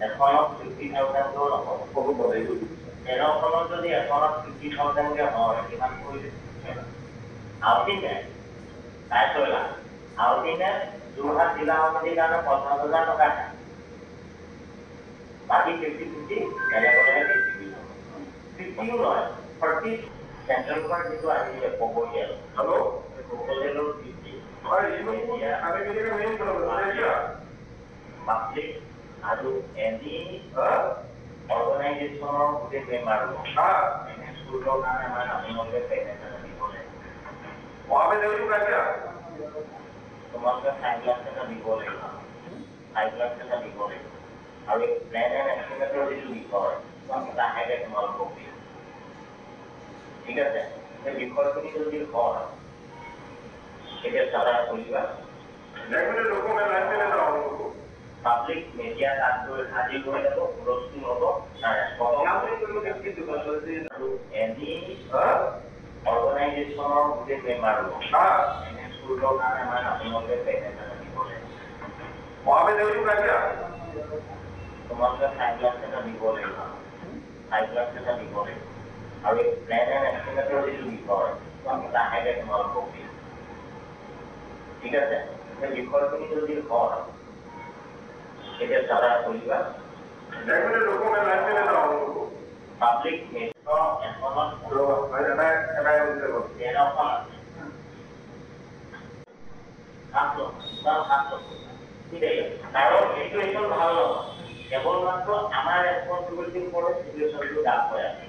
এখনত 50,000 হ'ব বনাই দিব এখনত যদি এখনত 50,000 কে হয় কিমান কৰিলে আউটিনে তাইতলা আউটিনে যোৰহাট জিলা সমিতিৰ কাৰণে 50,000 টকা বাকি 50-50 বেলেগলৈহে ডিষ্ট্ৰিবিউট হ'ব 50 নহয় 30 চেন্ট্ৰেল পৰা যিটো আহিছে প্ৰপ'জেল হেল্ল' প্ৰপ'জেলৰ 50 হয় ইউনিয়ন আমি কেনেকৈ মেইন কৰিব পাব্লিক আৰু এনি অৰ্গেনাইজেশ্যনৰ গোটেই মেম্বাৰ এনে স্কুলৰ কাৰণে আমাৰ আপোনালোকে পেমেণ্ট এটা দিব লাগিব আমি দেউটো কাটিয়া তোমালোকে 5 লাখ টকা দিব লাগিব 5 লাখ টকা দিব লাগিব আৰু প্লেন এণ্ড এষ্টিমেটৰ যিটো বিষয় লাহেকৈ তোমালোকক দিম ঠিক আছে সেই বিষয়খিনি যদি হয় এতিয়া চাৰা কৰিবা পাব্লিক মিডিয়া তাত গৈ হাজিৰ হৈ যাব হুলস্থুল হ'ব আৰু এনি অৰ্গেনাইজেশ্যনৰ গোটেই মেম্বাৰ হ'ব এনে স্কুলৰ কাৰণে আমাৰ আপোনালোকে পেমেণ্ট এটা দিব লাগিব তোমালোকে 5 লাখ টকা দিব লাগিব 5 লাখ টকা দিব লাগিব আৰু প্লেন এণ্ড এষ্টিমেটৰ যিটো বিষয় লাহেকৈ তোমালোকক দিম ঠিক আছে সেই বিষয়খিনি যদি হয় এতিয়া চাৰা কৰিবা পাব্লিক মিডিয়া এখনত কাৰণ এইটো এখন ভাল নহয় কেৱল মাত্ৰ আমাৰ ৰেছপন্সিবিলিটিৰ ওপৰত চিটুৱেশ্যনটো ডাক হৈ আছে